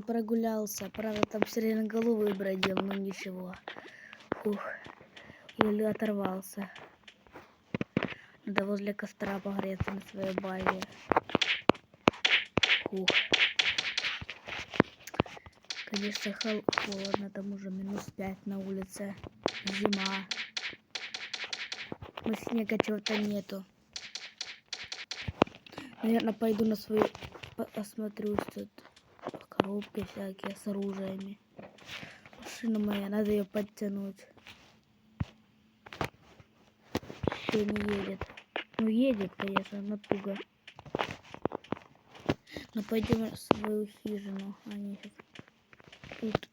вышел, прогулялся. Правда, там сиреноголовый бродил, но ничего. Ух, еле оторвался. Надо возле костра погреться на своей базе. Ух. Конечно, холодно, там уже -5 на улице. Зима. Но снега чего-то нету. Наверное, пойду на свою... Осмотрюсь тут. Коробки всякие с оружиями. Машина моя, надо ее подтянуть. Еще не едет. Ну, едет, конечно, но туго. Но пойдем в свою хижину. А не тут.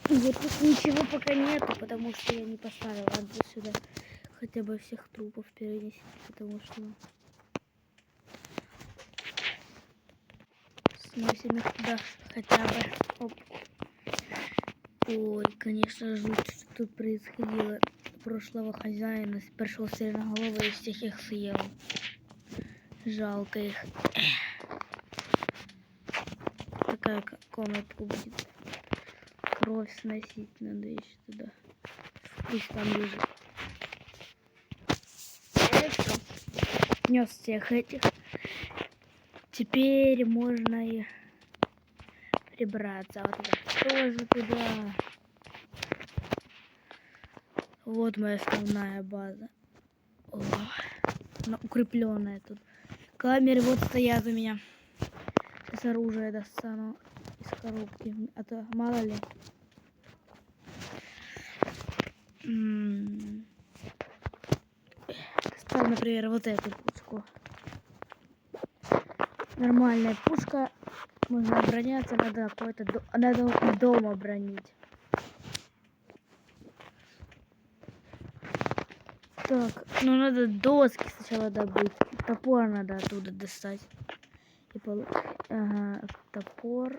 Вот тут ничего пока нету, потому что я не поставила. Надо сюда хотя бы всех трупов перенести, потому что сносим их туда хотя бы. Оп. Ой, конечно, жуть, что тут происходило. Прошлого хозяина, пришел сиреноголовый и всех их съел. Жалко их. Такая комнатка будет. Кровь сносить надо еще туда. Пусть там лежит. Нес всех этих. Теперь можно и прибраться. Вот туда. Тоже туда. Вот моя основная база. О, она укрепленная тут. Камеры вот стоят у меня. С оружия достану из коробки. А то мало ли. Достал, например, вот эту пушку. Нормальная пушка. Можно обороняться, надо какой-то дом оборонить. Так, ну надо доски сначала добыть. Топор надо оттуда достать. И ага, топор.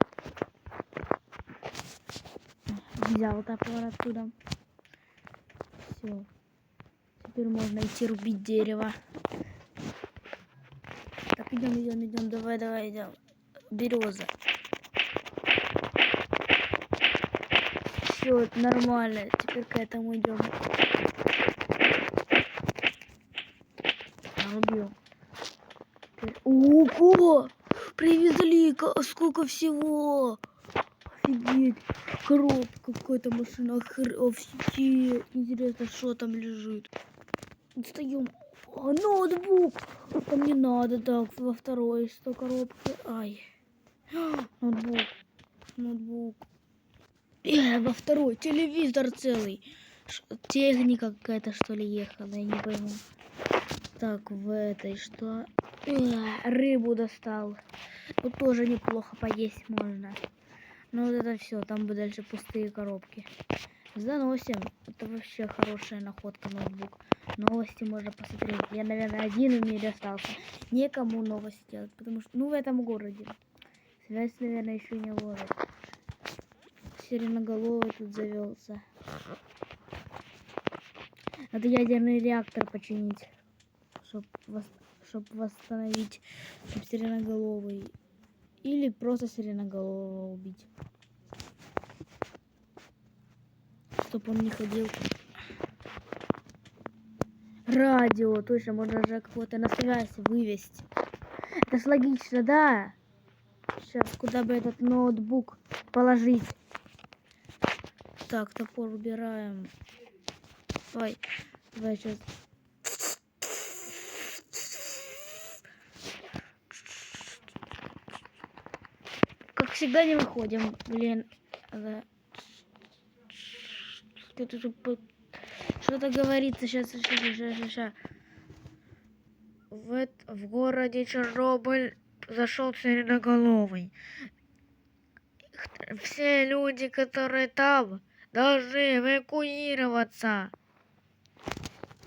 Взял топор оттуда. Все. Теперь можно идти рубить дерево. Так, идем. Давай, идем. Береза. Все, нормально. Теперь к этому идем. Рубил. Ого! Привезли сколько всего! Офигеть! Коробка, какая-то машина. Офигеть! Интересно, что там лежит. Достаем. Ноутбук! Там не надо так. Во второй 100 коробки. Ай. Ноутбук. Во второй. Телевизор целый. Техника какая-то, что ли, ехала. Я не пойму. Так, в этой что? Рыбу достал. Тут тоже неплохо поесть можно. Но вот это все, там бы дальше пустые коробки. Заносим. Это вообще хорошая находка, ноутбук. Новости можно посмотреть. Я, наверное, один в мире остался. Некому новости делать, потому что, в этом городе. Связь, наверное, еще не ловит. Сиреноголовый тут завелся. Надо ядерный реактор починить, чтобы восстановить, чтобы сиреноголовый. Или просто сиреноголового убить. Чтоб он не ходил. Радио, точно, можно же какого-то на связь вывести. Это ж логично, да? Сейчас, куда бы этот ноутбук положить? Так, топор убираем. Давай сейчас. Как всегда не выходим, блин. Что-то говорится сейчас. В городе Чернобыль зашел сиреноголовый. Все люди, которые там, должны эвакуироваться.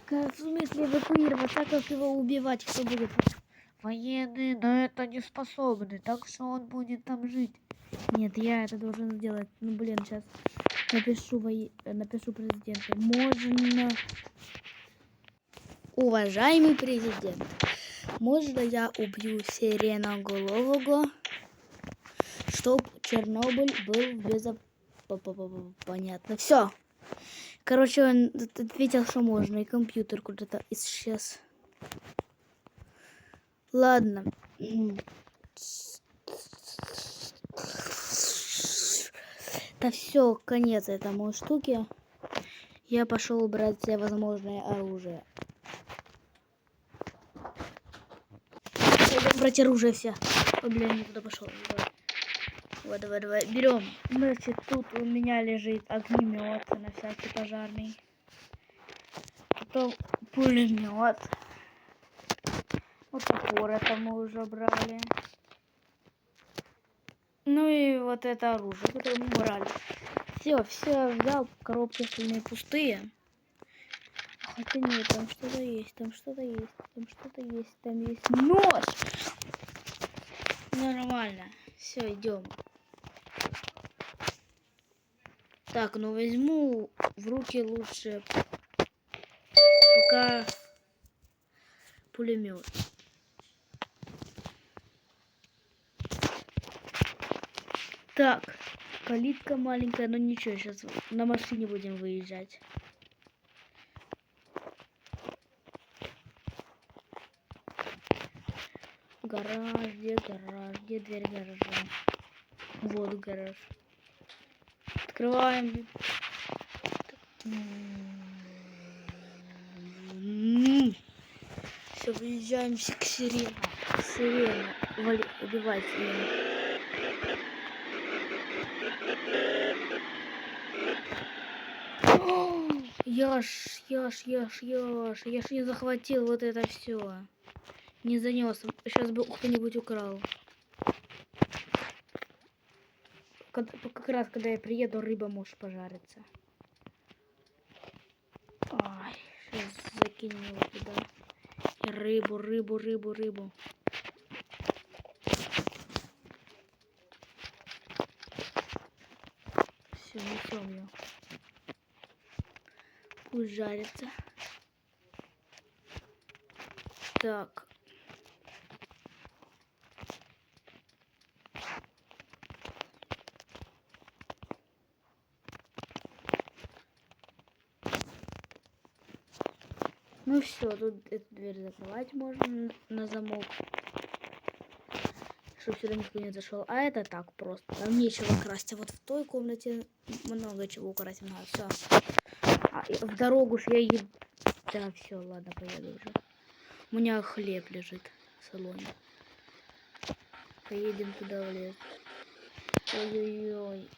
В смысле эвакуироваться? Как его убивать? Кто будет? Военные на это не способны, так что он будет там жить. Нет, я это должен сделать. Сейчас напишу президенту. Можно... Уважаемый президент, можно я убью сиреноголового? Чтоб Чернобыль был понятно. Все. Короче, он ответил, что можно, и компьютер куда-то исчез. Ладно. Да все, конец этому штуке. Я пошел брать все возможное оружие. Пойдем брать оружие все. Ой, блин, не туда пошел. Вот, давай. Берем. Значит, тут у меня лежит огнемет на всякий пожарный. Потом пулемет. Вот топор это мы уже брали. Ну и вот это оружие, которое мы брали. Все взял. Коробки остальные пустые. Хотя нет, там что-то есть, там есть нож. Нормально. Все, идем. Так, ну возьму в руки лучше пока пулемет. Так, калитка маленькая, но ничего, сейчас на машине будем выезжать. Гараж, где дверь гаража? Вот гараж. Открываем. Все, выезжаем к сирене. Сирена. Убивать ее. Я ж не захватил вот это все. Не занес. Сейчас бы кто-нибудь украл. Как раз когда я приеду, рыба может пожариться. Ай, сейчас закинем его туда. И рыбу. Все, несем ее. Пусть жарится. Так. Ну все, тут эту дверь закрывать можно на замок, чтобы сюда никто не зашел. А это так просто. Там нечего красть. А вот в той комнате много чего украсть надо. Все. А в дорогу ж я еду. Да, все, ладно, поеду уже. У меня хлеб лежит в салоне. Поедем туда в лес. Ой-ой-ой.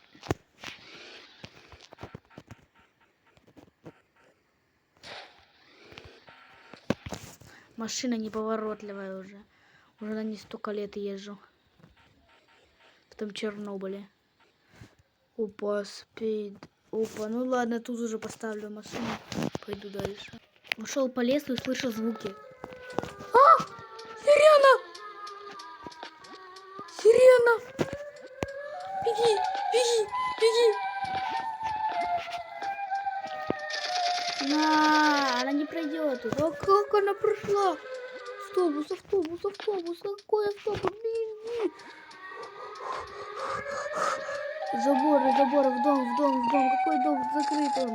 Машина неповоротливая уже. Уже на ней столько лет езжу. В том Чернобыле. Опа, спид. Опа, ну ладно, тут уже поставлю машину. Пойду дальше. Ушел по лесу и слышал звуки. А! Сирена! Сирена! Беги! Она не пройдет тут. А как она прошла? Автобус. Какой автобус? Беги! Забор, в дом. Какой дом закрыт он?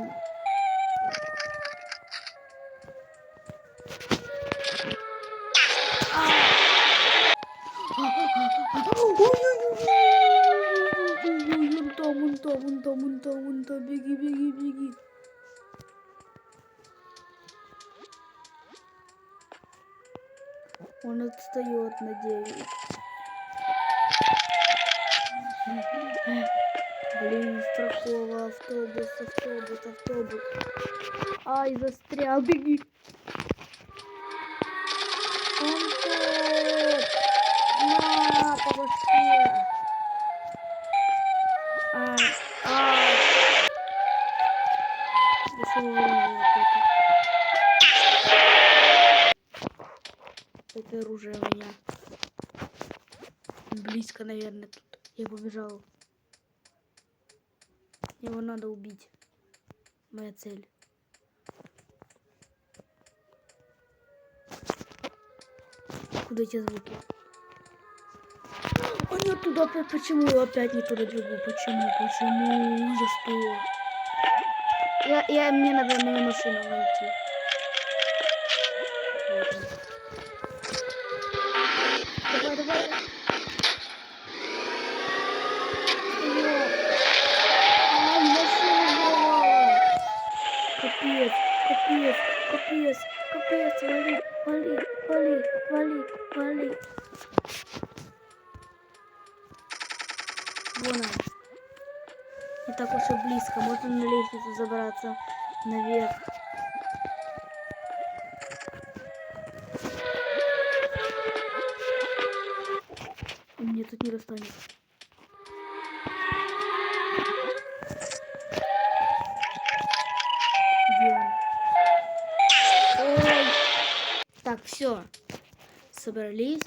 Вон там, беги. Он отстает, надеюсь. Блин, страхова, автобус. Ай, застрял, беги. Он тут. На, по башке. Ай. Это оружие у меня. Близко, наверное, тут. Я побежал. Его надо убить. Моя цель. Куда эти звуки? Он Я туда опять, почему я опять не туда бегу? Почему? За что? Мне надо мою машину найти. Вот он. Давай. Вперед. Ай, машину взорвала. Капец. Вали. Вон он. Не так уж и близко. Можно на лестницу забраться наверх. Мне тут не достанет. Где он? Ой. Так, все. Собрались.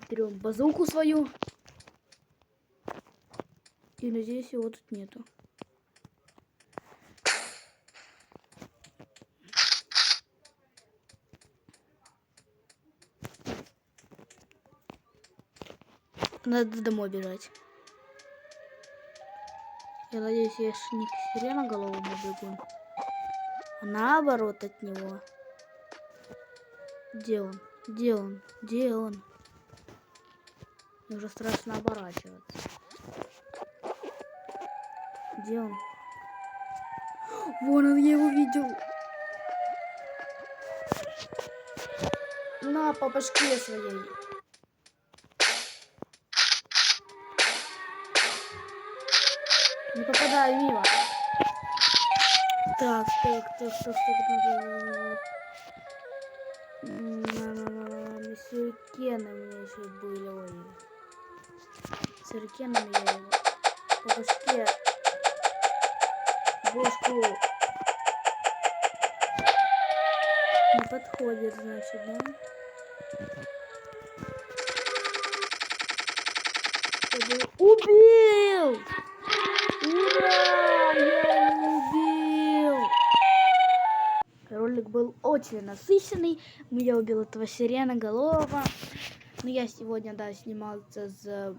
Берем базуку свою. И надеюсь, его тут нету. Надо домой бежать. Я надеюсь, я не к сиреноголовому бегу, а наоборот от него. Где он? Мне уже страшно оборачиваться. Где он? Вон он, я его видел. На, по башке своей. Не попадаю мимо. Так. Сюрикены у меня еще были. Ой. Сюрикенами я его по башке. Бошку. Не подходит, значит, да? Убил! Ура! Я его убил! Ролик был очень насыщенный. Я убил этого сиреноголового. Но я сегодня, да, снимался с...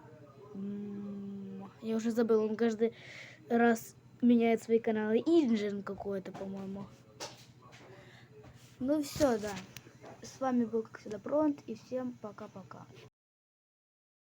Я уже забыл, он каждый раз меняет свои каналы. Инжен какой-то, по-моему. Ну все, да. С вами был, как всегда, Пронт. И всем пока-пока.